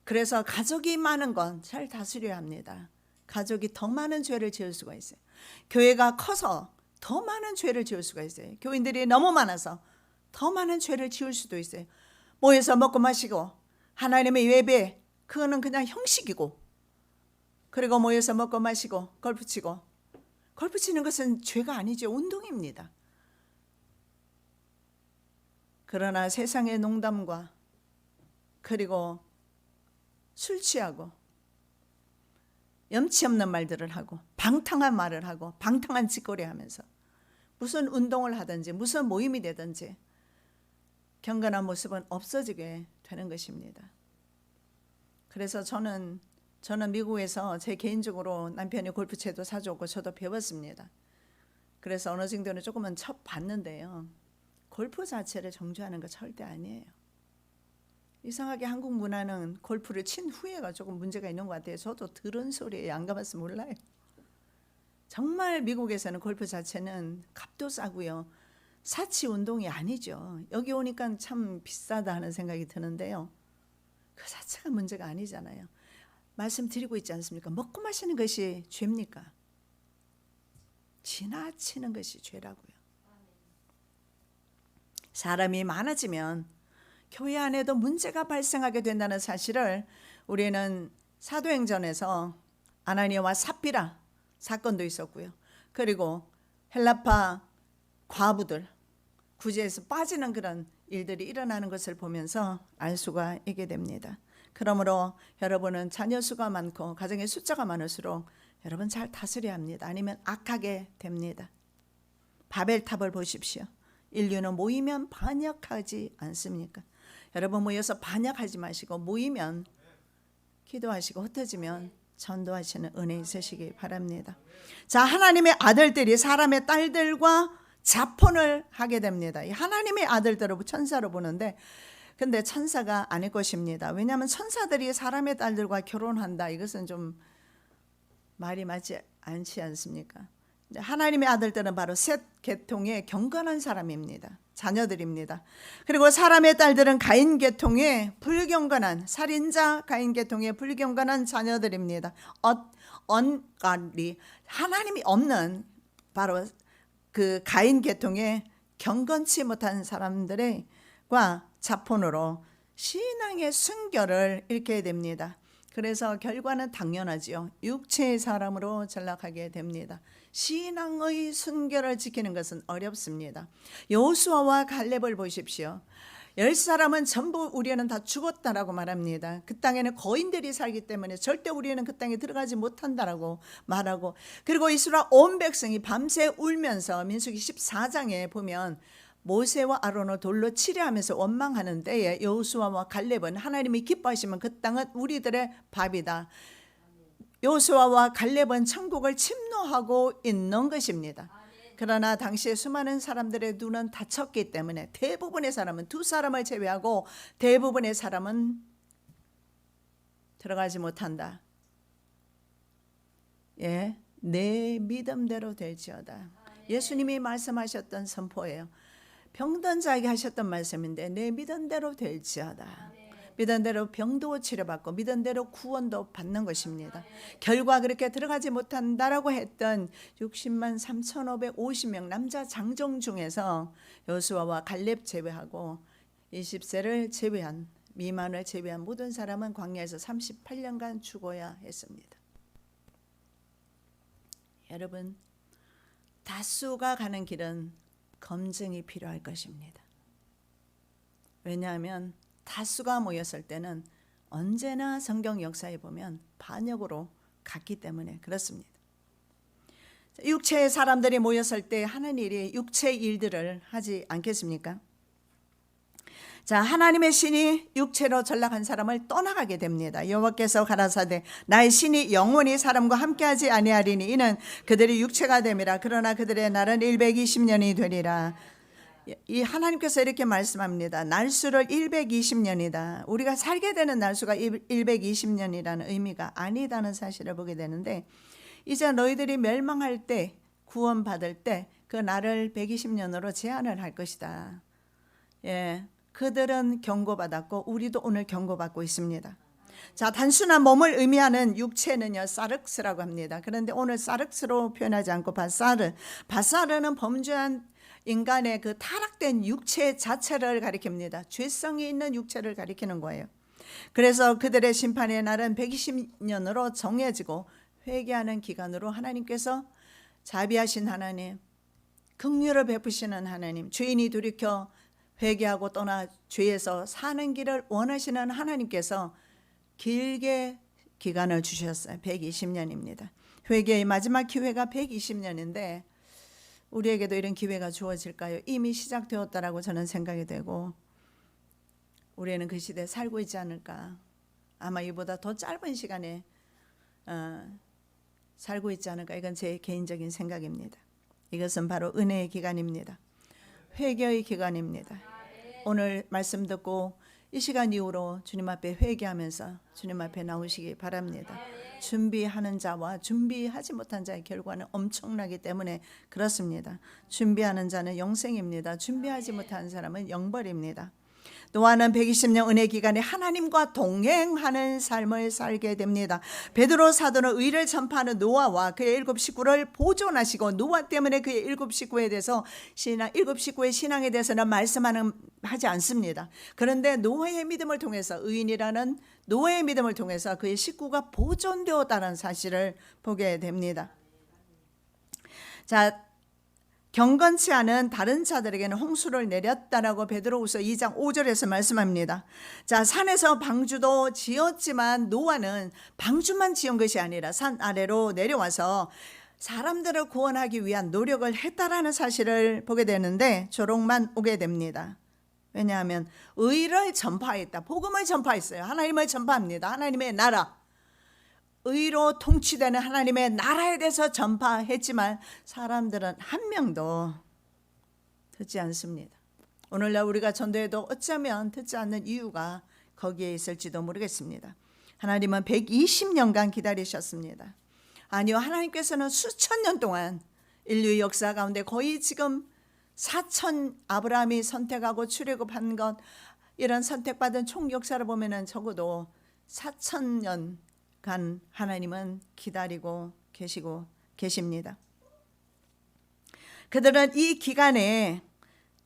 S1: 그래서 가족이 많은 건 잘 다스려야 합니다. 가족이 더 많은 죄를 지을 수가 있어요. 교회가 커서 더 많은 죄를 지을 수가 있어요. 교인들이 너무 많아서 더 많은 죄를 지을 수도 있어요. 모여서 먹고 마시고 하나님의 예배, 그거는 그냥 형식이고, 그리고 모여서 먹고 마시고 골프 치고, 골프 치는 것은 죄가 아니죠. 운동입니다. 그러나 세상의 농담과 그리고 술 취하고 염치 없는 말들을 하고 방탕한 말을 하고 방탕한 짓거리 하면서 무슨 운동을 하든지 무슨 모임이 되든지 경건한 모습은 없어지게 되는 것입니다. 그래서 저는 미국에서 제 개인적으로 남편이 골프채도 사줬고 저도 배웠습니다. 그래서 어느 정도는 조금은 쳐봤는데요. 골프 자체를 정죄하는 거 절대 아니에요. 이상하게 한국 문화는 골프를 친 후에가 조금 문제가 있는 것 같아요. 저도 들은 소리에 안 가봐서 몰라요. 정말 미국에서는 골프 자체는 값도 싸고요. 사치 운동이 아니죠. 여기 오니까 참 비싸다 하는 생각이 드는데요. 그 자체가 문제가 아니잖아요. 말씀드리고 있지 않습니까? 먹고 마시는 것이 죄입니까? 지나치는 것이 죄라고요. 사람이 많아지면 교회 안에도 문제가 발생하게 된다는 사실을 우리는 사도행전에서 아나니아와 삽비라 사건도 있었고요. 그리고 헬라파 과부들 구제에서 빠지는 그런 일들이 일어나는 것을 보면서 알 수가 있게 됩니다. 그러므로 여러분은 자녀 수가 많고 가정의 숫자가 많을수록 여러분 잘 다스려야 합니다. 아니면 악하게 됩니다. 바벨탑을 보십시오. 인류는 모이면 반역하지 않습니까? 여러분 모여서 반역하지 마시고 모이면 기도하시고 흩어지면 전도하시는 은혜 있으시기 바랍니다. 자, 하나님의 아들들이 사람의 딸들과 자폰을 하게 됩니다. 하나님의 아들들을 천사로 보는데 근데 천사가 아닐 것입니다. 왜냐하면 천사들이 사람의 딸들과 결혼한다. 이것은 좀 말이 맞지 않지 않습니까? 하나님의 아들들은 바로 셋 계통의 경건한 사람입니다. 자녀들입니다. 그리고 사람의 딸들은 가인 계통의 불경건한 살인자 가인 계통의 불경건한 자녀들입니다. 언간리 하나님이 없는 바로 그 가인 계통의 경건치 못한 사람들과 자폰으로 신앙의 순결을 잃게 됩니다. 그래서 결과는 당연하지요. 육체의 사람으로 전락하게 됩니다. 신앙의 순결을 지키는 것은 어렵습니다. 여호수아와 갈렙을 보십시오. 10사람은 전부 우리는 다 죽었다라고 말합니다. 그 땅에는 거인들이 살기 때문에 절대 우리는 그 땅에 들어가지 못한다라고 말하고, 그리고 이스라엘 온 백성이 밤새 울면서 민수기 14장에 보면 모세와 아론을 돌로 치려하면서 원망하는 때에 여호수아와 갈렙은 하나님이 기뻐하시면 그 땅은 우리들의 밥이다. 여호수아와 갈렙은 천국을 침노하고 있는 것입니다. 그러나 당시에 수많은 사람들의 눈은 닫혔기 때문에 대부분의 사람은, 두 사람을 제외하고 대부분의 사람은 들어가지 못한다. 예, 내 믿음대로 될지어다. 예수님이 말씀하셨던 선포예요. 병든 자에게 하셨던 말씀인데 내 믿음대로 될지어다. 믿은 대로 병도 치료받고 믿은 대로 구원도 받는 것입니다. 결과 그렇게 들어가지 못한다라고 했던 60만 3,550명 남자 장정 중에서 여호수아와 갈렙 제외하고 20세를 제외한 미만을 제외한 모든 사람은 광야에서 38년간 죽어야 했습니다. 여러분, 다수가 가는 길은 검증이 필요할 것입니다. 왜냐하면 다수가 모였을 때는 언제나 성경 역사에 보면 반역으로 갔기 때문에 그렇습니다. 육체의 사람들이 모였을 때 하는 일이 육체의 일들을 하지 않겠습니까? 자, 하나님의 신이 육체로 전락한 사람을 떠나가게 됩니다. 여호와께서 가라사대 나의 신이 영원히 사람과 함께하지 아니하리니 이는 그들이 육체가 됨이라. 그러나 그들의 날은 120년이 되리라. 이 하나님께서 이렇게 말씀합니다. 날수를 120년이다. 우리가 살게 되는 날수가 120년이라는 의미가 아니다는 사실을 보게 되는데, 이제 너희들이 멸망할 때, 구원받을 때 그 날을 120년으로 제한을 할 것이다. 예, 그들은 경고받았고 우리도 오늘 경고받고 있습니다. 자, 단순한 몸을 의미하는 육체는요 사륵스라고 합니다. 그런데 오늘 사륵스로 표현하지 않고 바사르는 범죄한 인간의 그 타락된 육체 자체를 가리킵니다. 죄성이 있는 육체를 가리키는 거예요. 그래서 그들의 심판의 날은 120년으로 정해지고 회개하는 기간으로 하나님께서 자비하신 하나님, 긍휼을 베푸시는 하나님, 죄인이 돌이켜 회개하고 떠나 죄에서 사는 길을 원하시는 하나님께서 길게 기간을 주셨어요. 120년입니다. 회개의 마지막 기회가 120년인데 우리에게도 이런 기회가 주어질까요? 이미 시작되었다라고 저는 생각이 되고 우리는 그 시대에 살고 있지 않을까. 아마 이보다 더 짧은 시간에 살고 있지 않을까. 이건 제 개인적인 생각입니다. 이것은 바로 은혜의 기간입니다. 회개의 기간입니다. 오늘 말씀 듣고 이 시간 이후로 주님 앞에 회개하면서 주님 앞에 나오시기 바랍니다. 준비하는 자와 준비하지 못한 자의 결과는 엄청나기 때문에 그렇습니다. 준비하는 자는 영생입니다. 준비하지 못한 사람은 영벌입니다. 노아는 120년 은혜 기간에 하나님과 동행하는 삶을 살게 됩니다. 베드로 사도는 의를 전파하는 노아와 그의 7 식구를 보존하시고 노아 때문에 그의 7 식구에 대해서 7 식구의 신앙에 대해서는 하지 않습니다. 그런데 노아의 믿음을 통해서 의인이라는 노아의 믿음을 통해서 그의 식구가 보존되었다는 사실을 보게 됩니다. 자, 경건치 않은 다른 자들에게는 홍수를 내렸다라고 베드로후서 2장 5절에서 말씀합니다. 자, 산에서 방주도 지었지만 노아는 방주만 지은 것이 아니라 산 아래로 내려와서 사람들을 구원하기 위한 노력을 했다라는 사실을 보게 되는데 조롱만 오게 됩니다. 왜냐하면 의를 전파했다. 복음을 전파했어요. 하나님을 전파합니다. 하나님의 나라. 의로 통치되는 하나님의 나라에 대해서 전파했지만 사람들은 한 명도 듣지 않습니다. 오늘날 우리가 전도해도 어쩌면 듣지 않는 이유가 거기에 있을지도 모르겠습니다. 하나님은 120년간 기다리셨습니다. 아니요, 하나님께서는 수천 년 동안 인류의 역사 가운데 거의 지금 4천 아브라함이 선택하고 출애굽한 것, 이런 선택받은 총 역사를 보면은 적어도 4,000년간 하나님은 기다리고 계십니다. 그들은 이 기간에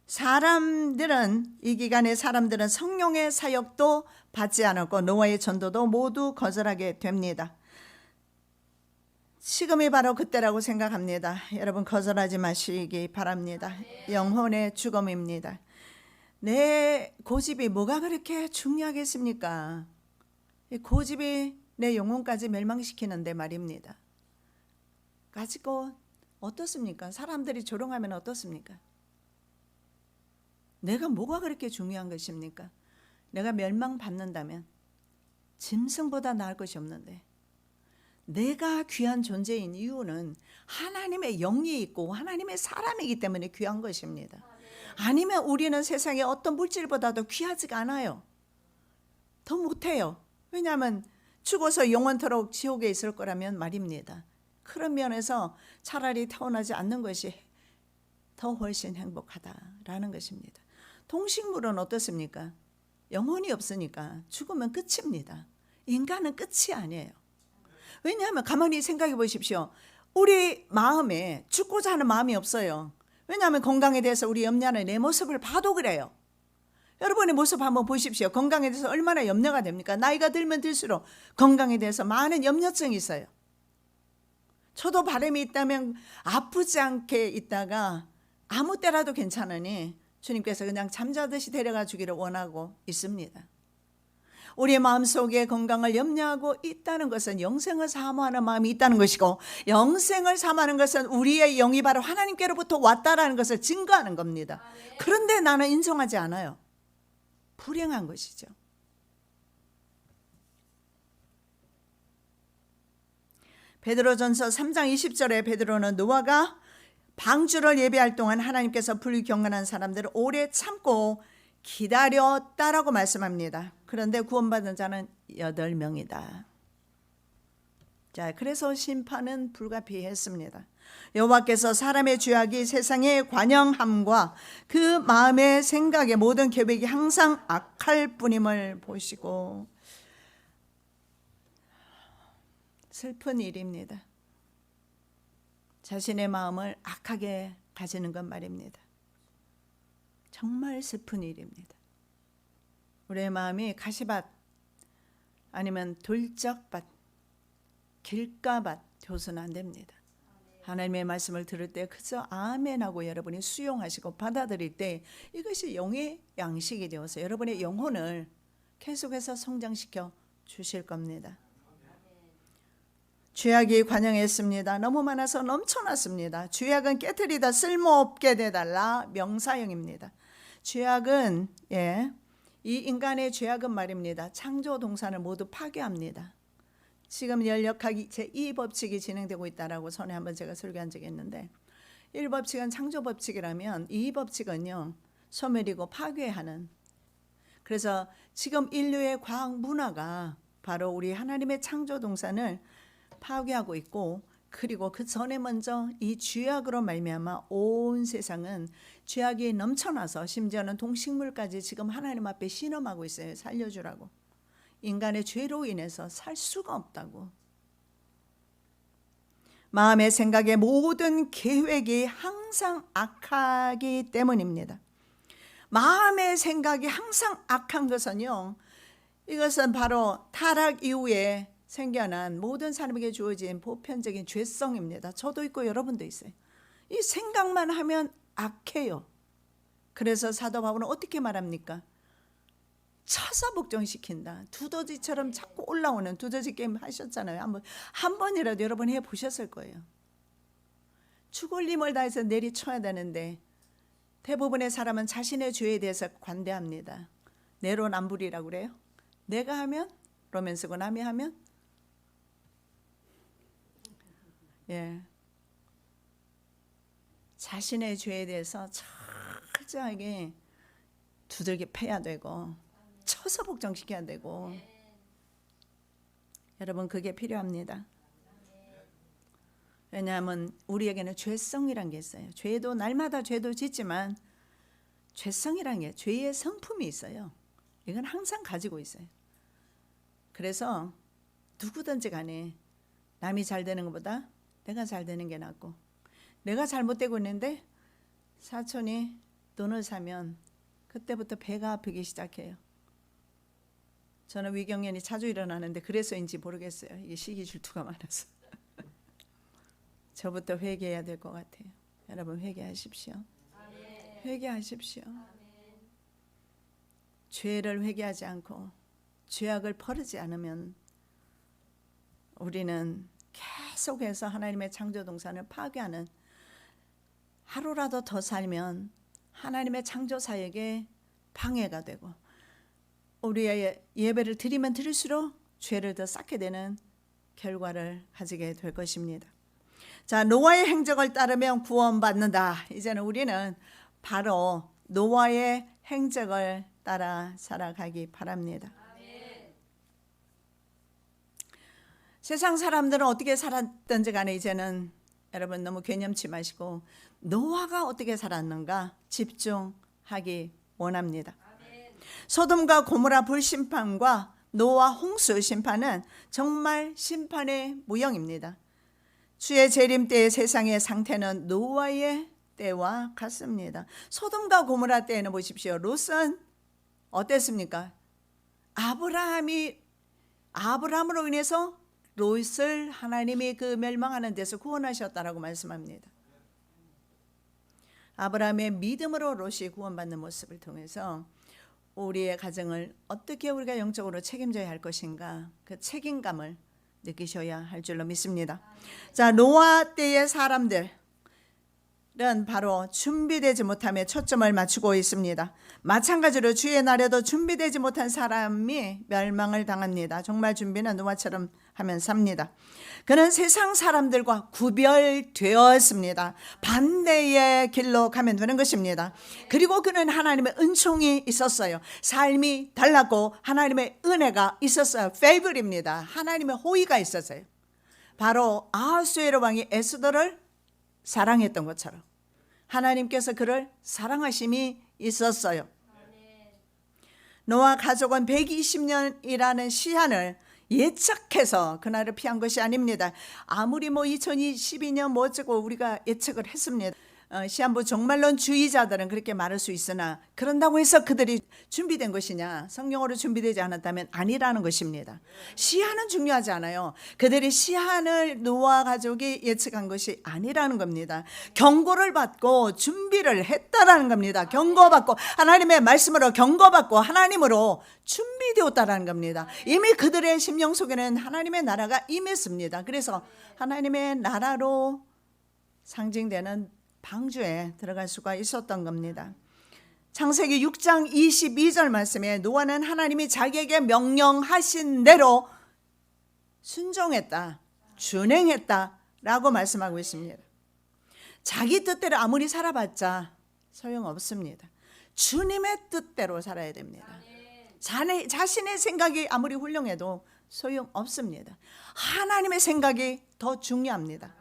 S1: 사람들은 성령의 사역도 받지 않았고 노아의 전도도 모두 거절하게 됩니다. 지금이 바로 그때라고 생각합니다. 여러분 거절하지 마시기 바랍니다. 영혼의 죽음입니다. 내 고집이 뭐가 그렇게 중요하겠습니까? 이 고집이 내 영혼까지 멸망시키는데 말입니다. 가지고 어떻습니까? 사람들이 조롱하면 어떻습니까? 내가 뭐가 그렇게 중요한 것입니까? 내가 멸망받는다면 짐승보다 나을 것이 없는데, 내가 귀한 존재인 이유는 하나님의 영이 있고 하나님의 사람이기 때문에 귀한 것입니다. 아니면 우리는 세상의 어떤 물질보다도 귀하지가 않아요. 더 못해요. 왜냐하면 죽어서 영원토록 지옥에 있을 거라면 말입니다. 그런 면에서 차라리 태어나지 않는 것이 더 훨씬 행복하다라는 것입니다. 동식물은 어떻습니까? 영혼이 없으니까 죽으면 끝입니다. 인간은 끝이 아니에요. 왜냐하면 가만히 생각해 보십시오. 우리 마음에 죽고자 하는 마음이 없어요. 왜냐하면 건강에 대해서 우리 염려하는 내 모습을 봐도 그래요. 여러분의 모습 한번 보십시오. 건강에 대해서 얼마나 염려가 됩니까? 나이가 들면 들수록 건강에 대해서 많은 염려증이 있어요. 저도 바람이 있다면 아프지 않게 있다가 아무 때라도 괜찮으니 주님께서 그냥 잠자듯이 데려가 주기를 원하고 있습니다. 우리의 마음속에 건강을 염려하고 있다는 것은 영생을 사모하는 마음이 있다는 것이고, 영생을 사모하는 것은 우리의 영이 바로 하나님께로부터 왔다라는 것을 증거하는 겁니다. 그런데 나는 인정하지 않아요. 불행한 것이죠. 베드로전서 3장 20절에 베드로는 노아가 방주를 예비할 동안 하나님께서 불경건한 사람들을 오래 참고 기다렸다라고 말씀합니다. 그런데 구원받은 자는 8명이다. 자, 그래서 심판은 불가피했습니다. 여호와께서 사람의 죄악이 세상에 관영함과 그 마음의 생각의 모든 계획이 항상 악할 뿐임을 보시고, 슬픈 일입니다. 자신의 마음을 악하게 가지는 것 말입니다. 정말 슬픈 일입니다. 우리의 마음이 가시밭 아니면 돌짝밭, 길가밭 되어서는 안 됩니다. 하나님의 말씀을 들을 때 그저 아멘하고 여러분이 수용하시고 받아들일 때 이것이 영의 양식이 되어서 여러분의 영혼을 계속해서 성장시켜 주실 겁니다. 죄악이 관영했습니다. 너무 많아서 넘쳐났습니다. 죄악은 깨트리다 쓸모없게 되달라 명사형입니다. 죄악은 이 인간의 죄악은 말입니다. 창조 동산을 모두 파괴합니다. 지금 연력학이 제2법칙이 진행되고 있다라고 전에 한번 제가 설교한 적이 있는데, 1법칙은 창조법칙이라면 2법칙은요 소멸이고 파괴하는, 그래서 지금 인류의 과학 문화가 바로 우리 하나님의 창조 동산을 파괴하고 있고, 그리고 그 전에 먼저 이 죄악으로 말미암아 온 세상은 죄악이 넘쳐나서 심지어는 동식물까지 지금 하나님 앞에 신음하고 있어요. 살려주라고. 인간의 죄로 인해서 살 수가 없다고. 마음의 생각의 모든 계획이 항상 악하기 때문입니다. 마음의 생각이 항상 악한 것은요, 이것은 바로 타락 이후에 생겨난 모든 사람에게 주어진 보편적인 죄성입니다. 저도 있고 여러분도 있어요. 이 생각만 하면 악해요. 그래서 사도 바울은 어떻게 말합니까? 차사복종시킨다. 두더지처럼 자꾸 올라오는 두더지 게임 하셨잖아요. 한 번이라도 여러분 해보셨을 거예요. 죽을 힘을 다해서 내리쳐야 되는데 대부분의 사람은 자신의 죄에 대해서 관대합니다. 내로남불이라고 그래요. 내가 하면 그러면서 남이 하면 자신의 죄에 대해서 철저하게 두들겨 패야 되고 쳐서 복종시켜야 되고 여러분 그게 필요합니다. 왜냐하면 우리에게는 죄성이란 게 있어요. 죄도 날마다 죄도 짓지만 죄성이란 게 죄의 성품이 있어요. 이건 항상 가지고 있어요. 그래서 누구든지 간에 남이 잘 되는 것보다 내가 잘 되는 게 낫고 내가 잘못되고 있는데 사촌이 돈을 사면 그때부터 배가 아프기 시작해요. 저는 위경련이 자주 일어나는데 그래서인지 모르겠어요. 이게 시기 질투가 많아서. 저부터 회개해야 될 것 같아요. 여러분 회개하십시오. 회개하십시오. 죄를 회개하지 않고 죄악을 버리지 않으면 우리는 계속해서 하나님의 창조 동산을 파괴하는, 하루라도 더 살면 하나님의 창조 사역에 방해가 되고 우리의 예배를 드리면 드릴수록 죄를 더 쌓게 되는 결과를 가지게 될 것입니다. 자, 노아의 행적을 따르면 구원받는다. 이제는 우리는 바로 노아의 행적을 따라 살아가기 바랍니다. 세상 사람들은 어떻게 살았든지 간에 이제는 여러분 너무 개념치 마시고 노아가 어떻게 살았는가 집중하기 원합니다. 소돔과 고모라 불심판과 노아 홍수 심판은 정말 심판의 모형입니다. 주의 재림 때의 세상의 상태는 노아의 때와 같습니다. 소돔과 고모라 때에는 보십시오. 롯은 어땠습니까? 아브라함으로 인해서 롯을 하나님이 그 멸망하는 데서 구원하셨다라고 말씀합니다. 아브라함의 믿음으로 롯이 구원받는 모습을 통해서 우리의 가정을 어떻게 우리가 영적으로 책임져야 할 것인가, 그 책임감을 느끼셔야 할 줄로 믿습니다. 자, 노아 때의 사람들은 바로 준비되지 못함에 초점을 맞추고 있습니다. 마찬가지로 주의 날에도 준비되지 못한 사람이 멸망을 당합니다. 정말 준비는 노아처럼 하면 삽니다. 그는 세상 사람들과 구별되었습니다. 반대의 길로 가면 되는 것입니다. 그리고 그는 하나님의 은총이 있었어요. 삶이 달랐고 하나님의 은혜가 있었어요. 페이블입니다. 하나님의 호의가 있었어요. 바로 아하수에로 왕이 에스더를 사랑했던 것처럼 하나님께서 그를 사랑하심이 있었어요. 노아 가족은 120년이라는 시한을 예측해서 그날을 피한 것이 아닙니다. 아무리 2022년 뭐 어쩌고 우리가 예측을 했습니다. 시한부 종말론주의자들은 그렇게 말할 수 있으나 그런다고 해서 그들이 준비된 것이냐, 성령으로 준비되지 않았다면 아니라는 것입니다. 시한은 중요하지 않아요. 그들이 시한을 노아 가족이 예측한 것이 아니라는 겁니다. 경고를 받고 준비를 했다라는 겁니다. 경고받고 하나님의 말씀으로 경고받고 하나님으로 준비되었다라는 겁니다. 이미 그들의 심령 속에는 하나님의 나라가 임했습니다. 그래서 하나님의 나라로 상징되는 방주에 들어갈 수가 있었던 겁니다. 창세기 6장 22절 말씀에 노아는 하나님이 자기에게 명령하신 대로 순종했다, 준행했다라고 말씀하고 있습니다. 자기 뜻대로 아무리 살아봤자 소용없습니다. 주님의 뜻대로 살아야 됩니다. 자신의 생각이 아무리 훌륭해도 소용없습니다. 하나님의 생각이 더 중요합니다.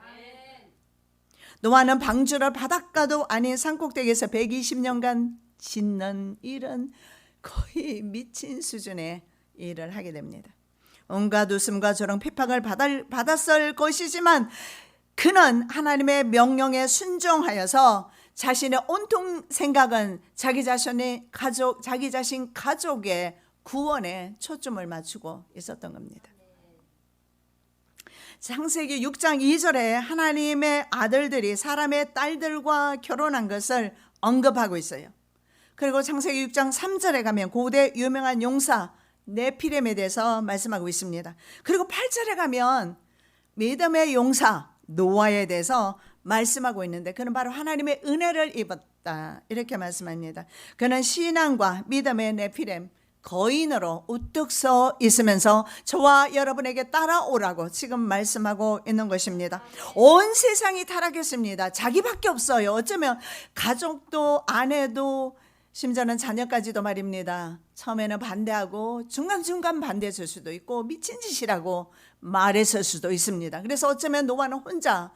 S1: 노아는 방주를 바닷가도 아닌 산꼭대기에서 120년간 짓는 일은 거의 미친 수준의 일을 하게 됩니다. 온갖 웃음과 조롱 핍박을 받았을 것이지만 그는 하나님의 명령에 순종하여서 자신의 온통 생각은 자기 자신 가족의 구원에 초점을 맞추고 있었던 겁니다. 창세기 6장 2절에 하나님의 아들들이 사람의 딸들과 결혼한 것을 언급하고 있어요. 그리고 창세기 6장 3절에 가면 고대 유명한 용사 네피렘에 대해서 말씀하고 있습니다. 그리고 8절에 가면 믿음의 용사 노아에 대해서 말씀하고 있는데 그는 바로 하나님의 은혜를 입었다 이렇게 말씀합니다. 그는 신앙과 믿음의 네피렘 거인으로 우뚝 서 있으면서 저와 여러분에게 따라오라고 지금 말씀하고 있는 것입니다. 온 세상이 타락했습니다. 자기밖에 없어요. 어쩌면 가족도 아내도 심지어는 자녀까지도 말입니다. 처음에는 반대하고 중간중간 반대했을 수도 있고 미친 짓이라고 말했을 수도 있습니다. 그래서 어쩌면 노아는 혼자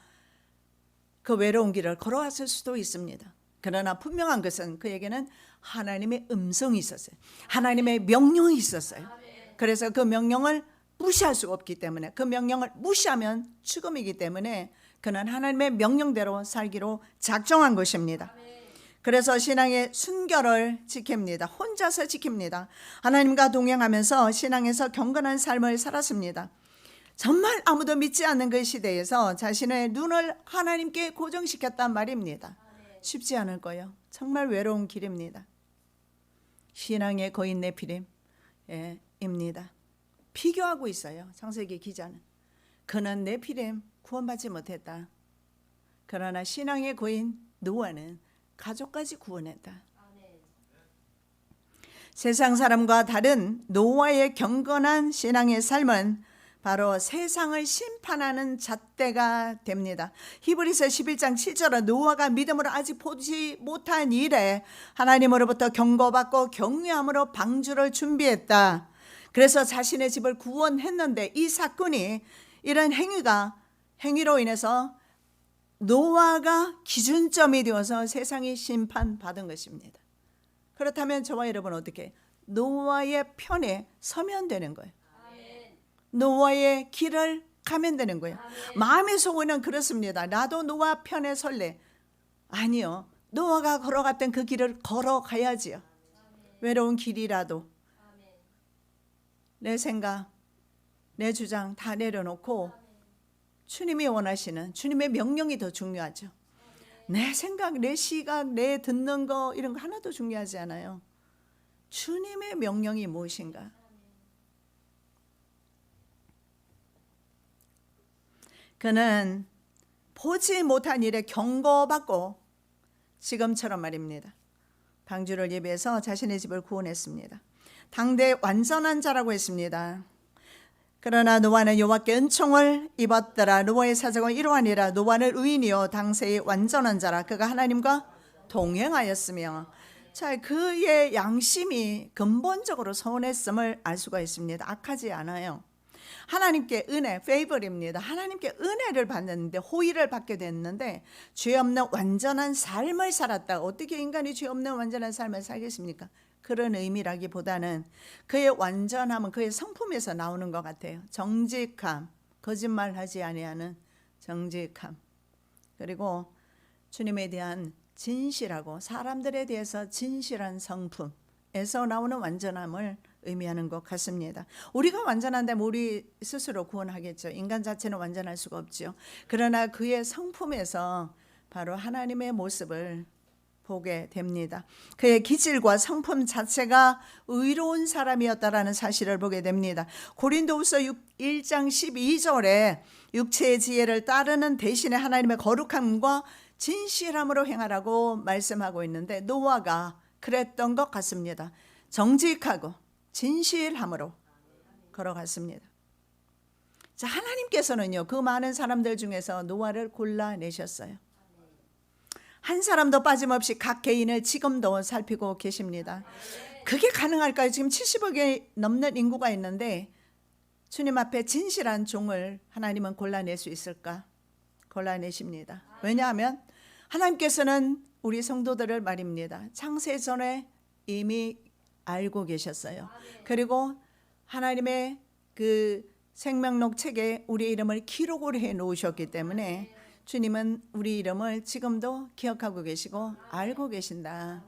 S1: 그 외로운 길을 걸어왔을 수도 있습니다. 그러나 분명한 것은 그에게는 하나님의 음성이 있었어요. 하나님의 명령이 있었어요. 그래서 그 명령을 무시할 수가 없기 때문에, 그 명령을 무시하면 죽음이기 때문에 그는 하나님의 명령대로 살기로 작정한 것입니다. 그래서 신앙의 순결을 지킵니다. 혼자서 지킵니다. 하나님과 동행하면서 신앙에서 경건한 삶을 살았습니다. 정말 아무도 믿지 않는 그 시대에서 자신의 눈을 하나님께 고정시켰단 말입니다. 쉽지 않을 거예요. 정말 외로운 길입니다. 신앙의 거인 네피림입니다. 비교하고 있어요. 창세기 기자는. 그는 네피림 구원받지 못했다. 그러나 신앙의 거인 노아는 가족까지 구원했다. 세상 사람과 다른 노아의 경건한 신앙의 삶은 바로 세상을 심판하는 잣대가 됩니다. 히브리서 11장 7절은 노아가 믿음으로 아직 보지 못한 일에 하나님으로부터 경고받고 경외함으로 방주를 준비했다. 그래서 자신의 집을 구원했는데 이 사건이 이런 행위로 인해서 노아가 기준점이 되어서 세상이 심판받은 것입니다. 그렇다면 저와 여러분 어떻게 노아의 편에 서면 되는 거예요. 노아의 길을 가면 되는 거예요. 마음의 소원은 그렇습니다. 나도 노아 편에 설래. 아니요. 노아가 걸어갔던 그 길을 걸어가야지요. 외로운 길이라도 내 생각, 내 주장 다 내려놓고 주님이 원하시는 주님의 명령이 더 중요하죠. 내 생각, 내 시각, 내 듣는 거 이런 거 하나도 중요하지 않아요. 주님의 명령이 무엇인가? 그는 보지 못한 일에 경고받고 지금처럼 말입니다. 방주를 예비해서 자신의 집을 구원했습니다. 당대 완전한 자라고 했습니다. 그러나 노아는 여호와께 은총을 입었더라. 노아의 사정은 이러하니라. 노아는 의인이요 당세의 완전한 자라. 그가 하나님과 동행하였으며, 자, 그의 양심이 근본적으로 선했음을 알 수가 있습니다. 악하지 않아요. 하나님께 은혜, 페이벌입니다. 하나님께 은혜를 받는데 호의를 받게 됐는데 죄 없는 완전한 삶을 살았다. 어떻게 인간이 죄 없는 완전한 삶을 살겠습니까? 그런 의미라기보다는 그의 완전함은 그의 성품에서 나오는 것 같아요. 정직함, 거짓말하지 아니하는 정직함, 그리고 주님에 대한 진실하고 사람들에 대해서 진실한 성품에서 나오는 완전함을 의미하는 것 같습니다. 우리가 완전한다면 우리 스스로 구원하겠죠. 인간 자체는 완전할 수가 없죠. 그러나 그의 성품에서 바로 하나님의 모습을 보게 됩니다. 그의 기질과 성품 자체가 의로운 사람이었다라는 사실을 보게 됩니다. 고린도후서 1장 12절에 육체의 지혜를 따르는 대신에 하나님의 거룩함과 진실함으로 행하라고 말씀하고 있는데 노아가 그랬던 것 같습니다. 정직하고 진실함으로 걸어갔습니다. 자, 하나님께서는요, 그 많은 사람들 중에서 노아를 골라내셨어요. 한 사람도 빠짐없이 각 개인을 지금도 살피고 계십니다. 그게 가능할까요? 지금 70억이 넘는 인구가 있는데 주님 앞에 진실한 종을 하나님은 골라낼 수 있을까? 골라내십니다. 왜냐하면 하나님께서는 우리 성도들을 말입니다. 창세 전에 이미 알고 계셨어요. 그리고 하나님의 그 생명록 책에 우리 이름을 기록을 해 놓으셨기 때문에 주님은 우리 이름을 지금도 기억하고 계시고 알고 계신다.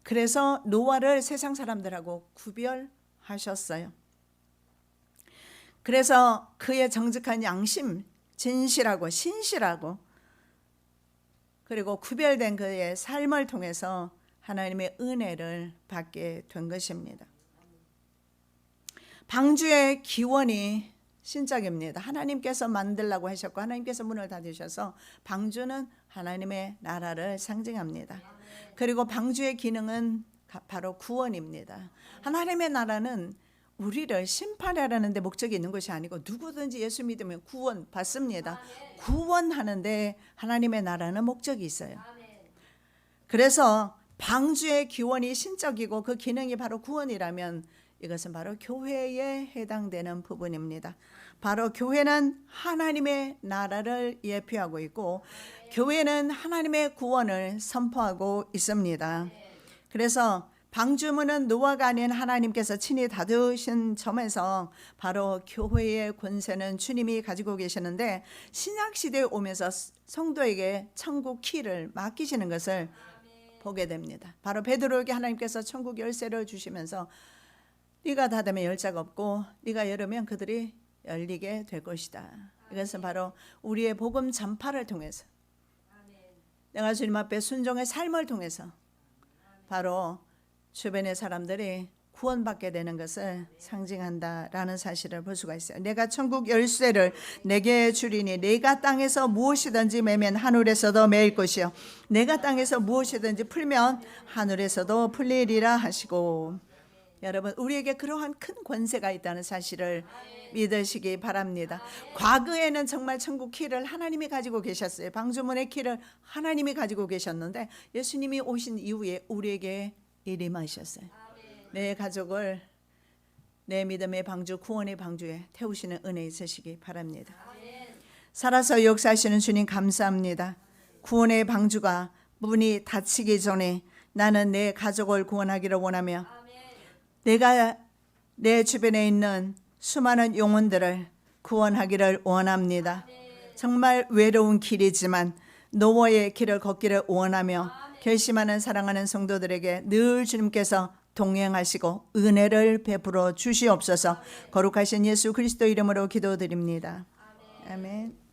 S1: 그래서 노아를 세상 사람들하고 구별하셨어요. 그래서 그의 정직한 양심, 진실하고 신실하고 그리고 구별된 그의 삶을 통해서 하나님의 은혜를 받게 된 것입니다. 방주의 기원이 신적입니다. 하나님께서 만들라고 하셨고 하나님께서 문을 닫으셔서 방주는 하나님의 나라를 상징합니다. 그리고 방주의 기능은 바로 구원입니다. 하나님의 나라는 우리를 심판하라는 데 목적이 있는 것이 아니고 누구든지 예수 믿으면 구원 받습니다. 구원하는데 하나님의 나라는 목적이 있어요. 그래서 방주의 기원이 신적이고 그 기능이 바로 구원이라면 이것은 바로 교회에 해당되는 부분입니다. 바로 교회는 하나님의 나라를 예표하고 있고 교회는 하나님의 구원을 선포하고 있습니다. 그래서 방주문은 노아가 아닌 하나님께서 친히 닫으신 점에서 바로 교회의 권세는 주님이 가지고 계시는데 신약시대에 오면서 성도에게 천국 키를 맡기시는 것을 보게 됩니다. 바로 베드로에게 하나님께서 천국 열쇠를 주시면서 네가 닫으면 열 자가 없고 네가 열으면 그들이 열리게 될 것이다. 이것은 바로 우리의 복음 전파를 통해서 내가 주님 앞에 순종의 삶을 통해서 바로 주변의 사람들이 구원받게 되는 것을 상징한다라는 사실을 볼 수가 있어요. 내가 천국 열쇠를 내게 주리니 내가 땅에서 무엇이든지 매면 하늘에서도 매일 것이요 내가 땅에서 무엇이든지 풀면 하늘에서도 풀리리라 하시고 여러분 우리에게 그러한 큰 권세가 있다는 사실을 믿으시기 바랍니다. 과거에는 정말 천국 키를 하나님이 가지고 계셨어요. 방주문의 키를 하나님이 가지고 계셨는데 예수님이 오신 이후에 우리에게 일임하셨어요. 내 가족을 내 믿음의 방주 구원의 방주에 태우시는 은혜 있으시기 바랍니다. 살아서 역사하시는 주님 감사합니다. 구원의 방주가 문이 닫히기 전에 나는 내 가족을 구원하기를 원하며 내가 내 주변에 있는 수많은 영혼들을 구원하기를 원합니다. 정말 외로운 길이지만 노아의 길을 걷기를 원하며 결심하는 사랑하는 성도들에게 늘 주님께서 동행하시고 은혜를 베풀어 주시옵소서. 거룩하신 예수 그리스도 이름으로 기도드립니다. 아멘.